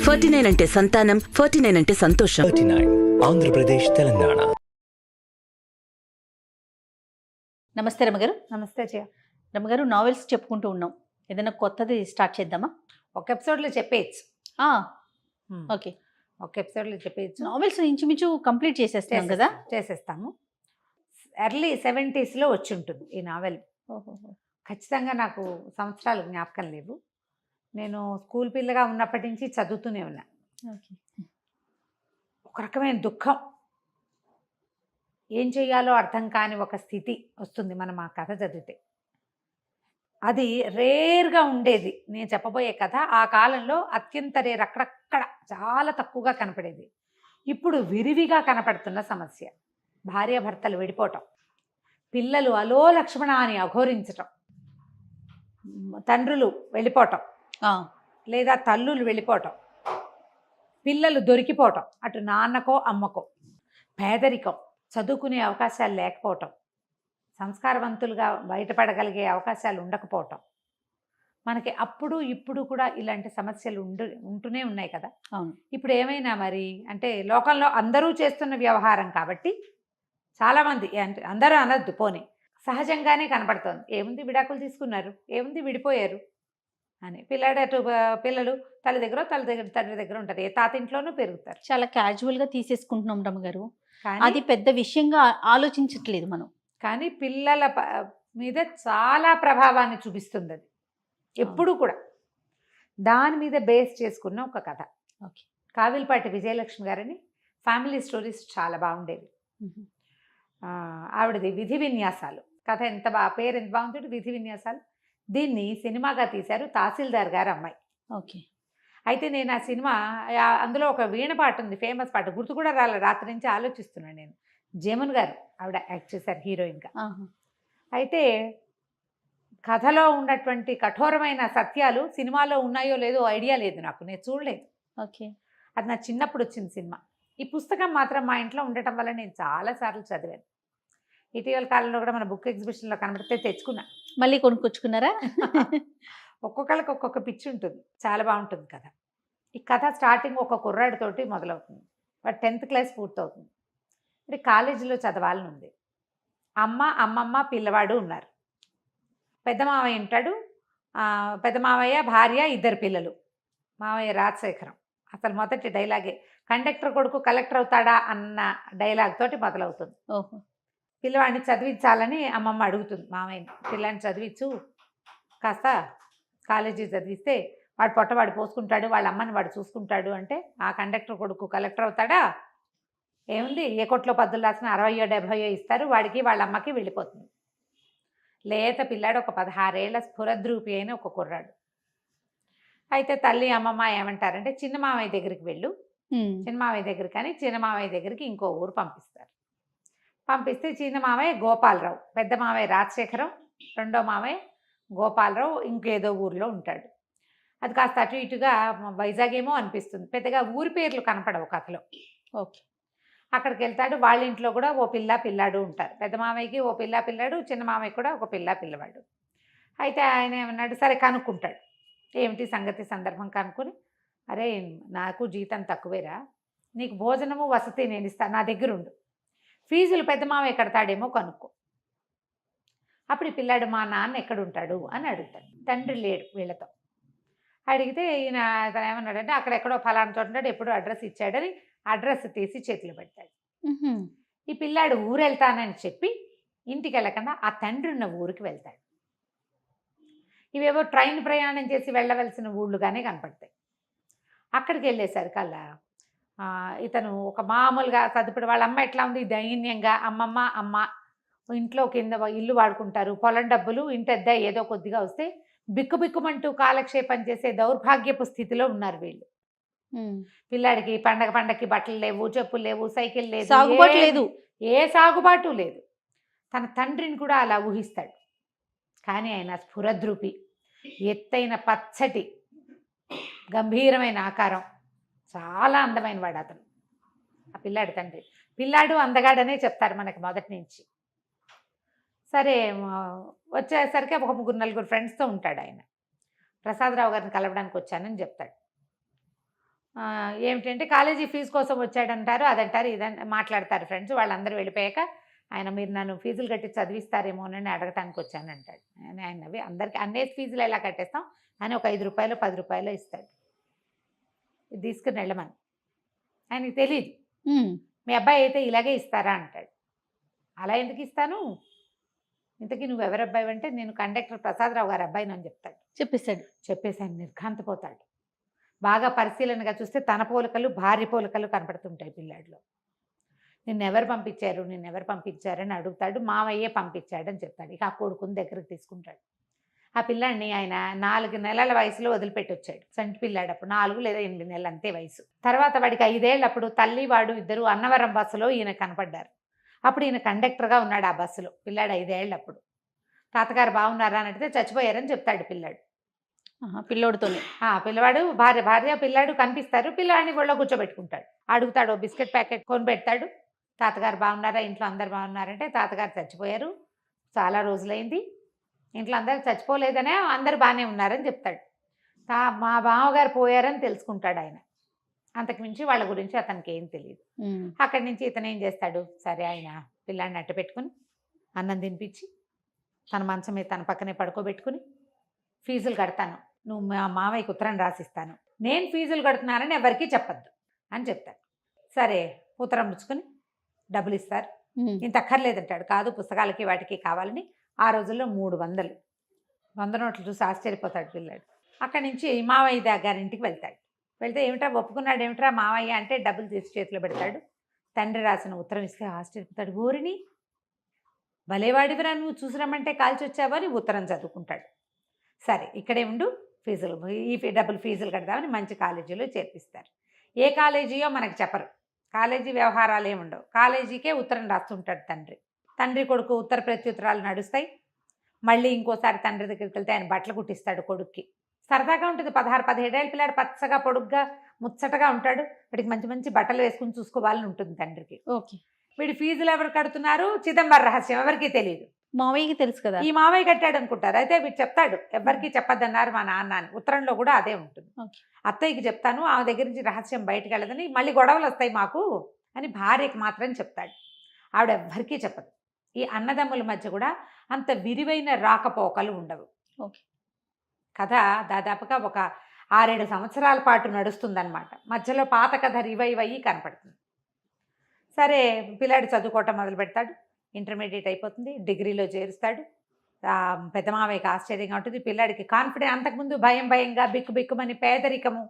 49 అంటే సంతానం, 49 అంటే సంతోషం. 39 ఆంధ్రప్రదేశ్ తెలంగాణ. నమస్తే రమగారు. నమస్తే జయ. రమగారు, నావెల్స్ చెప్పుకుంటూ ఉన్నాం, ఏదైనా కొత్తది స్టార్ట్ చేద్దామా? ఒక ఎపిసోడ్లో చెప్పేయచ్చు. ఓకే, ఒక ఎపిసోడ్లో చెప్పేయచ్చు. నావెల్స్ ఇంచుమించు కంప్లీట్ చేసేస్తాం కదా. చేసేస్తాము. ఎర్లీ 70s వచ్చి ఉంటుంది ఈ నావెల్. ఖచ్చితంగా నాకు సంవత్సరాలు జ్ఞాపకం లేవు. నేను స్కూల్ పిల్లగా ఉన్నప్పటి నుంచి చదువుతూనే ఉన్నా. ఒక రకమైన దుఃఖం, ఏం చేయాలో అర్థం కాని ఒక స్థితి వస్తుంది మనం ఆ కథ చదివితే. అది రేర్గా ఉండేది. నేను చెప్పబోయే కథ ఆ కాలంలో అత్యంత రేర్, అక్కడక్కడ చాలా తక్కువగా కనపడేది. ఇప్పుడు విరివిగా కనపడుతున్న సమస్య. భార్యాభర్తలు విడిపోవటం, పిల్లలు అలో లక్ష్మణ అని అఘోరించటం, తండ్రులు వెళ్ళిపోవటం లేదా తల్లులు వెళ్ళిపోవటం, పిల్లలు దొరికిపోవటం, అటు నాన్నకో అమ్మకో, పేదరికం, చదువుకునే అవకాశాలు లేకపోవటం, సంస్కారవంతులుగా బయటపడగలిగే అవకాశాలు ఉండకపోవటం. మనకి అప్పుడు ఇప్పుడు కూడా ఇలాంటి సమస్యలు ఉంటూనే ఉన్నాయి కదా. అవును. ఇప్పుడు ఏమైనా మరి అంటే లోకంలో అందరూ చేస్తున్న వ్యవహారం కాబట్టి చాలామంది, అంటే అందరూ అనద్దు పోనీ, సహజంగానే కనపడుతోంది. ఏముంది, విడాకులు తీసుకున్నారు, ఏముంది విడిపోయారు అని. పిల్లలు తల్లి దగ్గర తండ్రి దగ్గర ఉంటారు, ఏ తాతింట్లోనూ పెరుగుతారు. చాలా క్యాజువల్గా తీసేసుకుంటున్నాం రమగారు. కానీ అది పెద్ద విషయంగా ఆలోచించట్లేదు మనం. కానీ పిల్లల మీద చాలా ప్రభావాన్ని చూపిస్తుంది అది ఎప్పుడు కూడా. దాని మీద బేస్ చేసుకున్న ఒక కథ. ఓకే. కావిల్పాటి విజయలక్ష్మి గారని ఫ్యామిలీ స్టోరీస్ చాలా బాగుండేవి. ఆవిడది విధి విన్యాసాలు కథ. పేరు ఎంత బాగుంటుంది, విధి విన్యాసాలు. దీన్ని సినిమాగా తీశారు తహసీల్దార్ గారు అమ్మాయి. ఓకే. అయితే నేను ఆ సినిమా, అందులో ఒక వీణ పాట ఉంది, ఫేమస్ పాట, గుర్తు కూడా రాలే, రాత్రి నుంచి ఆలోచిస్తున్నాను నేను. జమున్ గారు ఆవిడ యాక్ట్ చేశారు హీరోయిన్గా. అయితే కథలో ఉన్నటువంటి కఠోరమైన సత్యాలు సినిమాలో ఉన్నాయో లేదో ఐడియా లేదు నాకు, నేను చూడలేదు. ఓకే. అది నా చిన్నప్పుడు వచ్చిన సినిమా. ఈ పుస్తకం మాత్రం మా ఇంట్లో ఉండటం వల్ల నేను చాలాసార్లు చదివాను. ఇటీవల కాలంలో కూడా మన బుక్ ఎగ్జిబిషన్లో కనబడితే తెచ్చుకున్నా. మళ్ళీ కొనుక్కొచ్చుకున్నారా? ఒక్కొక్కరికి ఒక్కొక్క పిచ్చి ఉంటుంది, చాలా బాగుంటుంది కథ. ఈ కథ స్టార్టింగ్ ఒక కుర్రాడితోటి మొదలవుతుంది. వాడు 10th క్లాస్ పూర్తవుతుంది. అంటే కాలేజీలో చదవాలని ఉంది. అమ్మమ్మ పిల్లవాడు ఉన్నారు. పెద్ద మావయ్య ఉంటాడు, పెద్ద మావయ్య భార్య, 2 పిల్లలు. మావయ్య రాజశేఖరం. అసలు మొదటి డైలాగే కండక్టర్ కొడుకు కలెక్టర్ అవుతాడా అన్న డైలాగ్ తోటి మొదలవుతుంది. ఓహో. పిల్లవాడిని చదివించాలని అమ్మమ్మ అడుగుతుంది మామయ్యని. పిల్లాన్ని చదివించు, కాస్త కాలేజీ చదివిస్తే వాడు పొట్టవాడు పోసుకుంటాడు, వాళ్ళ అమ్మని వాడు చూసుకుంటాడు. అంటే ఆ కండక్టర్ కొడుకు కలెక్టర్ అవుతాడా, ఏముంది, ఏ కొట్లో పద్దులు రాసిన 60-70 ఇస్తారు, వాడికి వాళ్ళ అమ్మకి వెళ్ళిపోతుంది. లేత పిల్లాడు, ఒక 16 ఏళ్ల స్ఫురద్రూపి అయిన ఒక కుర్రాడు. అయితే తల్లి అమ్మమ్మ ఏమంటారంటే, చిన్న మామయ్య దగ్గరికి వెళ్ళు, చిన్న మామయ్య దగ్గర, కానీ చిన్న మామయ్య దగ్గరికి ఇంకో ఊరు పంపిస్తారు. పంపిస్తే చిన్న మామయ్య గోపాలరావు, పెద్ద మామయ్య రాజశేఖరం, రెండో మామయ్య గోపాలరావు ఇంకేదో ఊరిలో ఉంటాడు. అది కాస్త అటు ఇటుగా వైజాగ్ ఏమో అనిపిస్తుంది, పెద్దగా ఊరి పేర్లు కనపడవు కథలో. ఓకే. అక్కడికి వెళ్తాడు. వాళ్ళ ఇంట్లో కూడా ఓ పిల్లాడు ఉంటారు. పెద్ద మామయ్యకి ఓ పిల్లాడు, చిన్న మామయ్య కూడా ఒక పిల్లవాడు. అయితే ఆయన ఏమన్నాడు, సరే కనుక్కుంటాడు, ఏమిటి సంగతి సందర్భం కనుక్కొని, అరే నాకు జీతం తక్కువేరా, నీకు భోజనము వసతి నేను ఇస్తాను, నా దగ్గర ఉండు, ఫీజులు పెద్ద మామయ్య కడతాడేమో కనుక్కో. అప్పుడు ఈ పిల్లాడు, మా నాన్న ఎక్కడుంటాడు అని అడుగుతాడు. తండ్రి లేడు వీళ్ళతో. అడిగితే ఈయన తను ఏమన్నాడంటే, అక్కడెక్కడో ఫలానా చోట ఉంటాడు, ఎప్పుడో అడ్రస్ ఇచ్చాడని అడ్రస్ తీసి చేతిలో పెడతాడు. ఈ పిల్లాడు ఊరు వెళ్తానని చెప్పి ఇంటికి వెళ్ళకుండా ఆ తండ్రి ఉన్న ఊరికి వెళ్తాడు. ఇవేవో ట్రైన్ ప్రయాణం చేసి వెళ్ళవలసిన ఊళ్ళుగానే కనపడతాయి. అక్కడికి వెళ్ళేసరికల్లా ఇతను ఒక మామూలుగా చదువుడు, వాళ్ళ అమ్మ ఎట్లా ఉంది, దైన్యంగా, అమ్మ ఇంట్లో కింద ఇల్లు వాడుకుంటారు, పొలం డబ్బులు ఇంటెద్ద ఏదో కొద్దిగా వస్తే బిక్కుబిక్కుమంటూ కాలక్షేపం చేసే దౌర్భాగ్యపు స్థితిలో ఉన్నారు వీళ్ళు. పిల్లాడికి పండగకి బట్టలు లేవు, చెప్పులు లేవు, సైకిల్ లేదు, సాగుబాటు లేదు, ఏ సాగుబాటు లేదు. తన తండ్రిని కూడా అలా ఊహిస్తాడు. కానీ ఆయన స్ఫురద్రూపి, ఎత్తైన పచ్చటి గంభీరమైన ఆకారం, చాలా అందమైన వాడు అతను, ఆ పిల్లాడి తండ్రి. పిల్లాడు అందగాడనే చెప్తారు మనకి మొదటి నుంచి. సరే వచ్చేసరికి ఒక 3-4 ఫ్రెండ్స్తో ఉంటాడు ఆయన. ప్రసాదరావు గారిని కలవడానికి వచ్చానని చెప్తాడు. ఏమిటంటే కాలేజీ ఫీజు కోసం వచ్చాడంటారు, అదంటారు, ఇదని మాట్లాడతారు ఫ్రెండ్స్. వాళ్ళందరూ వెళ్ళిపోయాక ఆయన మీరు నన్ను ఫీజులు కట్టి చదివిస్తారేమోనని అడగటానికి వచ్చానంటాడు. ఆయనవి అందరికీ అన్నేసి ఫీజులు ఎలా కట్టేస్తాం అని ఒక 5 రూపాయలు 10 రూపాయలు ఇస్తాడు, ఇది తీసుకుని వెళ్ళమని. ఆయనకి తెలియదు. మీ అబ్బాయి అయితే ఇలాగే ఇస్తారా అంటాడు. అలా ఎందుకు ఇస్తాను, ఇంతకీ నువ్వు ఎవరి అబ్బాయి అంటే నేను కండక్టర్ ప్రసాదరావు గారి అబ్బాయిని అని చెప్తాడు. చెప్పేసి ఆయన నిర్ఘాంతపోతాడు. బాగా పరిశీలనగా చూస్తే తన పోలికలు భార్య పోలికలు కనపడుతుంటాయి పిల్లాడిలో. నిన్నెవరు పంపించారని అడుగుతాడు. మావయ్యే పంపించాడని చెప్తాడు. ఇక ఆ కొడుకుని దగ్గరకు తీసుకుంటాడు. ఆ పిల్లాడిని ఆయన 4 నెలల వయసులో వదిలిపెట్టి వచ్చాడు. సంటి పిల్లాడు అప్పుడు 4 లేదా 8 నెలలు అంతే వయసు. తర్వాత వాడికి 5 ఏళ్ళప్పుడు తల్లి వాడు ఇద్దరు అన్నవరం బస్సులో ఈయన కనపడ్డారు. అప్పుడు ఈయన కండక్టర్గా ఉన్నాడు ఆ బస్సులో. పిల్లాడు 5 ఏళ్ళప్పుడు. తాతగారు బాగున్నారా అని అడిగితే చచ్చిపోయారని చెప్తాడు పిల్లాడు. పిల్లోడితోనే పిల్లవాడు భార్య పిల్లాడు కనిపిస్తారు. పిల్లాడిని ఒళ్ళో కూర్చోబెట్టుకుంటాడు. అడుగుతాడు, బిస్కెట్ ప్యాకెట్ కొని పెడతాడు. తాతగారు బాగున్నారా, ఇంట్లో అందరు బాగున్నారంటే తాతగారు చచ్చిపోయారు, చాలా రోజులైంది, ఇంట్లో అందరు చచ్చిపోలేదనే అందరు బాగానే ఉన్నారని చెప్తాడు. మా బావగారు పోయారని తెలుసుకుంటాడు ఆయన. అంతకుమించి వాళ్ళ గురించి అతనికి ఏం తెలియదు. అక్కడి నుంచి ఇతను ఏం చేస్తాడు, సరే ఆయన పిల్లాడిని అట్ట పెట్టుకుని అన్నం తినిపించి తన మంచం మీద తన పక్కనే పడుకోబెట్టుకుని ఫీజులు కడతాను, నువ్వు మా మావయ్యకి ఉత్తరం రాసిస్తాను, నేను ఫీజులు కడుతున్నానని ఎవరికీ చెప్పద్దు అని చెప్తాడు. సరే ఉత్తరం పుచ్చుకొని డబ్బులు ఇస్తారు. ఇంత అక్కర్లేదంటాడు. కాదు పుస్తకాలకి వాటికి కావాలని ఆ రోజుల్లో 300 100 నోట్లు చూసి ఆశ్చర్యపోతాడు పిల్లాడు. అక్కడి నుంచి మావయ్య గారింటికి వెళ్తాడు. వెళ్తే ఏమిట్రా ఒప్పుకున్నాడు, ఏమిట్రా మావయ్య అంటే డబ్బులు తీసి చేతిలో పెడతాడు. తండ్రి రాసిన ఉత్తరం ఇస్తే ఆశ్చర్యపోతాడు. ఊరిని భలేవాడివిరా నువ్వు, చూసిరమ్మంటే కాల్చి వచ్చావని ఉత్తరం చదువుకుంటాడు. సరే ఇక్కడే ఉండు, డబ్బులు ఫీజులు కడదామని మంచి కాలేజీలో చేర్పిస్తారు. ఏ కాలేజీయో మనకు చెప్పరు, కాలేజీ వ్యవహారాలు ఏముండవు. కాలేజీకే ఉత్తరం రాస్తుంటాడు తండ్రి కొడుకు ఉత్తర ప్రత్యుత్తరాలు నడుస్తాయి. మళ్ళీ ఇంకోసారి తండ్రి దగ్గరికి వెళ్తే ఆయన బట్టలు కుట్టిస్తాడు కొడుక్కి. సరదాగా ఉంటుంది. 16-17 ఏళ్ళ పిల్లాడు పచ్చగా పొడుగ్గా ముచ్చటగా ఉంటాడు. వీడికి మంచి మంచి బట్టలు వేసుకుని చూసుకోవాలని ఉంటుంది తండ్రికి. వీడి ఫీజులు ఎవరు కడుతున్నారు, చిదంబర రహస్యం, ఎవరికీ తెలియదు. మావయ్యకి తెలుసు కదా, ఈ మావయ్య కట్టాడు అనుకుంటారు. అయితే వీడు చెప్తాడు, ఎవరికి చెప్పద్దన్నారు మా నాన్న అని. ఉత్తరంలో కూడా అదే ఉంటుంది. అత్తయ్యకి చెప్తాను, ఆమె దగ్గర నుంచి రహస్యం బయటకు వెళ్ళదని, మళ్ళీ గొడవలు వస్తాయి మాకు అని భార్యకి మాత్రం చెప్తాడు. ఆవిడ ఎవ్వరికీ చెప్పదు. ఈ అన్నదమ్ముల మధ్య కూడా అంత విరివైన రాకపోకలు ఉండవు. కథ దాదాపుగా ఒక 6-7 సంవత్సరాల పాటు నడుస్తుందన్నమాట. మధ్యలో పాత కథ రివైవ్ అయ్యి కనపడుతుంది. సరే పిల్లాడు చదువుకోవటం మొదలు పెడతాడు. ఇంటర్మీడియట్ అయిపోతుంది, డిగ్రీలో చేరుస్తాడు. పెద్ద మావయ్యకి ఆశ్చర్యంగా ఉంటుంది. పిల్లాడికి కాన్ఫిడెన్స్, అంతకుముందు భయంగా బిక్కుమని పేదరికము,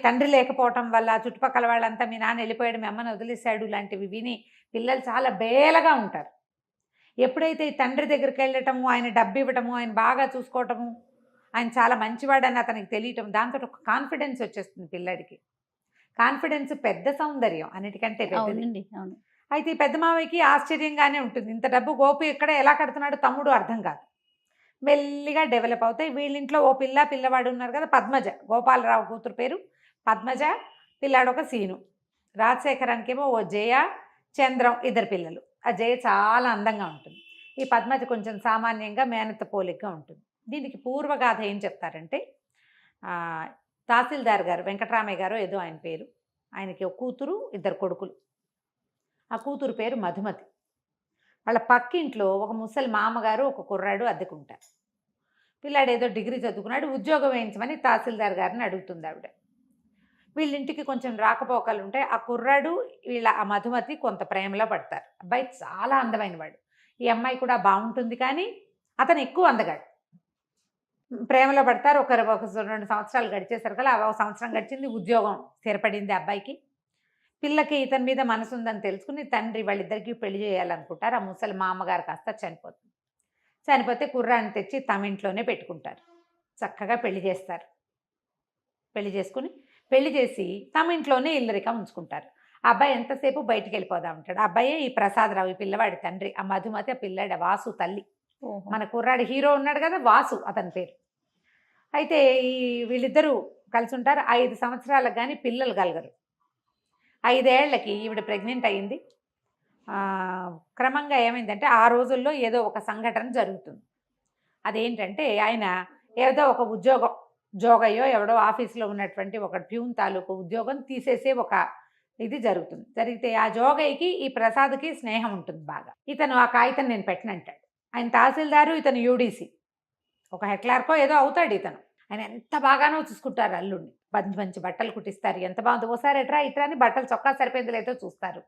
తండ్రి లేకపోవటం వల్ల చుట్టుపక్కల వాళ్ళంతా మీ నాన్న వెళ్ళిపోయాడు, మీ అమ్మని వదిలేశాడు లాంటివి విని పిల్లలు చాలా బేలగా ఉంటారు. ఎప్పుడైతే ఈ తండ్రి దగ్గరికి వెళ్ళటము, ఆయన డబ్బు ఇవ్వటము, ఆయన బాగా చూసుకోవటము, ఆయన చాలా మంచివాడని అతనికి తెలియటం, దాంతో ఒక కాన్ఫిడెన్స్ వచ్చేస్తుంది పిల్లాడికి. కాన్ఫిడెన్స్ పెద్ద సౌందర్యం, అన్నిటికంటే పెద్దది. అయితే ఈ పెద్ద మావయ్యకి ఆశ్చర్యంగానే ఉంటుంది. ఇంత డబ్బు గోపి ఎక్కడ ఎలా కడుతున్నాడు తమ్ముడు అర్థం కాదు. మెల్లిగా డెవలప్ అవుతాయి. వీళ్ళింట్లో ఓ పిల్లవాడు ఉన్నారు కదా, పద్మజ, గోపాలరావు కూతురు పేరు పద్మజ, పిల్లాడు ఒక సీను. రాజశేఖరానికేమో ఓ జయ, చంద్రం, 2 పిల్లలు. ఆ జయ చాలా అందంగా ఉంటుంది. ఈ పద్మజ కొంచెం సామాన్యంగా మేనత్త పోలికగా ఉంటుంది. దీనికి పూర్వగాథ ఏం చెప్తారంటే, తహసీల్దార్ గారు వెంకటరామయ్య గారు ఏదో ఆయన పేరు, ఆయనకి ఒక కూతురు 2 కొడుకులు. ఆ కూతురు పేరు మధుమతి. వాళ్ళ పక్కింట్లో ఒక ముసలి మామగారు ఒక కుర్రాడు అద్దెకుంటారు. పిల్లాడు ఏదో డిగ్రీ చదువుకున్నాడు, ఉద్యోగం వేయించమని తహసీల్దార్ గారిని అడుగుతుంది ఆవిడ. వీళ్ళింటికి కొంచెం రాకపోకలు ఉంటాయి. ఆ కుర్రాడు ఆ మధుమతి కొంత ప్రేమలో పడతారు. అబ్బాయి చాలా అందమైన వాడు, ఈ అమ్మాయి కూడా బాగుంటుంది, కానీ అతను ఎక్కువ అందగాడు. ప్రేమలో పడతారు. ఒక 2 సంవత్సరాలు గడిచేసరికి అలా 1 సంవత్సరం గడిచింది, ఉద్యోగం స్థిరపడింది అబ్బాయికి. పిల్లకి ఇతని మీద మనసు ఉందని తెలుసుకుని తండ్రి వాళ్ళిద్దరికీ పెళ్లి చేయాలనుకుంటారు. ఆ ముసలి మామగారు కాస్త చనిపోతే కుర్రాన్ని తెచ్చి తమ ఇంట్లోనే పెట్టుకుంటారు. చక్కగా పెళ్లి చేస్తారు. పెళ్లి చేసి తమ ఇంట్లోనే ఇల్లరికం ఉంచుకుంటారు. ఆ అబ్బాయి ఎంతసేపు బయటికి వెళ్ళిపోదా ఉంటాడు. ఆ అబ్బాయే ఈ ప్రసాదరావు, ఈ పిల్లవాడి తండ్రి. ఆ మధుమతి ఆ పిల్లాడి వాసు తల్లి. మన కుర్రాడి హీరో ఉన్నాడు కదా, వాసు అతని పేరు. అయితే వీళ్ళిద్దరూ కలిసి ఉంటారు. 5 సంవత్సరాలకు కానీ పిల్లలు కలగరు. 5 ఏళ్లకి ఈవిడ ప్రెగ్నెంట్ అయ్యింది. క్రమంగా ఏమైందంటే ఆ రోజుల్లో ఏదో ఒక సంఘటన జరుగుతుంది. అదేంటంటే ఆయన ఏదో ఒక ఉద్యోగం జోగయ్యో ఎవడో ఆఫీస్లో ఉన్నటువంటి ఒక ప్యూన్ తాలూకు ఉద్యోగం తీసేసే ఒక ఇది జరుగుతుంది. జరిగితే ఆ జోగయ్యకి ఈ ప్రసాద్కి స్నేహం ఉంటుంది బాగా. ఇతను ఆ కాగితం నేను పెట్టనంటాడు. ఆయన తహసీల్దారు, ఇతను యూడీసీ, ఒక హెక్లార్కో ఏదో అవుతాడు ఇతను. ఆయన ఎంత బాగానో చూసుకుంటారు అల్లుడిని. మంచి మంచి బట్టలు కుట్టిస్తారు, ఎంత బాగుంది, ఓసారి ఎట్రా ఇట్రా అని బట్టలు చొక్కా సరిపోయింది లేదో చూస్తారు.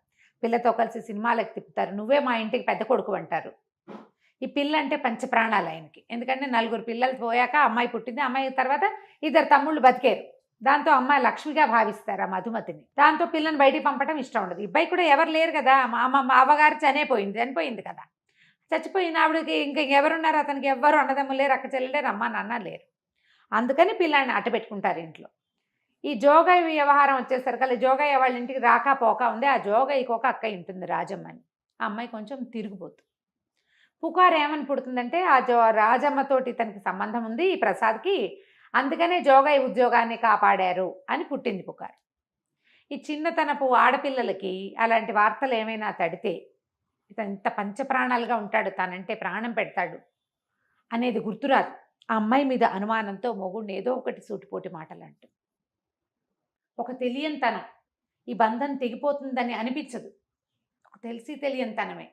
పిల్లతో కలిసి సినిమాలకు తిప్పుతారు. నువ్వే మా ఇంటికి పెద్ద కొడుకు అంటారు. ఈ పిల్ల అంటే పంచప్రాణాలు ఆయనకి. ఎందుకంటే 4 పిల్లలు పోయాక అమ్మాయి పుట్టింది. అమ్మాయి తర్వాత 2 తమ్ముళ్ళు బతికారు. దాంతో అమ్మాయి లక్ష్మిగా భావిస్తారు ఆ మధుమతిని. దాంతో పిల్లని బయటికి పంపడం ఇష్టం ఉండదు. ఇబ్బాయి కూడా ఎవరు లేరు కదా, మా అవ్వగారు చనిపోయింది కదా. చచ్చిపోయిన ఆవిడకి ఇంకా ఎవరున్నారు, అతనికి ఎవ్వరు అన్నదమ్ములు లేరు, అక్క చెల్లెలు లేరు, అమ్మ నాన్న లేరు. అందుకని పిల్లాన్ని అట్ట పెట్టుకుంటారు ఇంట్లో. ఈ జోగయ్య వ్యవహారం వచ్చేసరికి జోగయ్య వాళ్ళ ఇంటికి రాక పోక ఉంది. ఆ జోగయ్యకి ఒక అక్క ఉంటుంది రాజమ్మని. ఆ అమ్మాయి కొంచెం తిరిగిపోతుంది. పుకారు ఏమని పుడుతుందంటే ఆ రాజమ్మతోటి తనకి సంబంధం ఉంది ఈ ప్రసాద్కి, అందుకనే జోగయ్య ఉద్యోగాన్ని కాపాడారు అని పుట్టింది పుకారు. ఈ చిన్నతనపు ఆడపిల్లలకి అలాంటి వార్తలు ఏమైనా తడితే ఇతను ఇంత పంచప్రాణాలుగా ఉంటాడు, తనంటే ప్రాణం పెడతాడు అనేది గుర్తురాదు. ఆ అమ్మాయి మీద అనుమానంతో మొగుడిని ఏదో ఒకటి సూటిపోటి మాటలు అంటూ ఒక తెలియనితనం, ఈ బంధం తెగిపోతుందని అనిపించదు, ఒక తెలియనితనమే.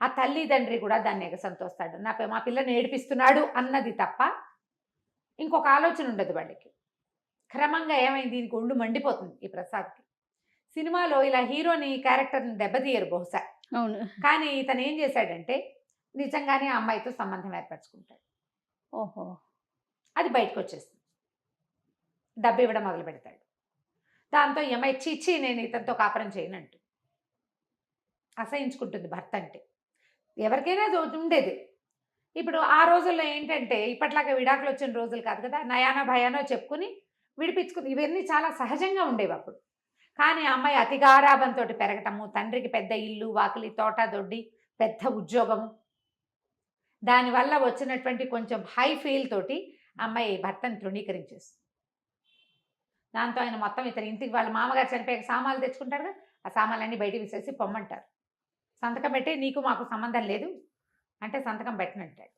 ఆ తల్లిదండ్రి కూడా దాన్ని ఎగసంతోస్తాడు. మా పిల్లని ఏడిపిస్తున్నాడు అన్నది తప్ప ఇంకొక ఆలోచన ఉండదు వాళ్ళకి. క్రమంగా ఏమైంది, దీనికి ఒళ్ళు మండిపోతుంది ఈ ప్రసాద్కి. సినిమాలో ఇలా హీరోని క్యారెక్టర్ని దెబ్బతీయరు బహుశా, అవును. కానీ ఇతను ఏం చేశాడంటే నిజంగానే ఆ అమ్మాయితో సంబంధం ఏర్పరచుకుంటాడు. ఓహో. అది బయటకు వచ్చేస్తుంది. డబ్బు ఇవ్వడం మొదలు పెడతాడు. దాంతో ఈ అమ్మాయి చీచి నేను ఇతనితో కాపురం చేయనంటూ అసహించుకుంటుంది. భర్త అంటే ఎవరికైనా ఉండేది. ఇప్పుడు ఆ రోజుల్లో ఏంటంటే ఇప్పట్లాగా విడాకులు వచ్చిన రోజులు కాదు కదా, నయానో భయానో చెప్పుకుని విడిపించుకుని ఇవన్నీ చాలా సహజంగా ఉండేవి అప్పుడు. కానీ ఆ అమ్మాయి అతి గారాబంతో పెరగటము, తండ్రికి పెద్ద ఇల్లు వాకిలి తోట దొడ్డి పెద్ద ఉద్యోగము, దానివల్ల వచ్చినటువంటి కొంచెం హై ఫీల్ తోటి అమ్మాయి భర్తను తృణీకరించేస్తుంది. దాంతో ఆయన మొత్తం ఇతని ఇంటికి వాళ్ళ మామగారు చనిపోయాక సామాన్లు తెచ్చుకుంటారు కదా, ఆ సామాన్లన్నీ బయటికి విసేసి పొమ్మంటారు. సంతకం పెట్టి నీకు మాకు సంబంధం లేదు అంటే సంతకం పెట్టనంటాడు.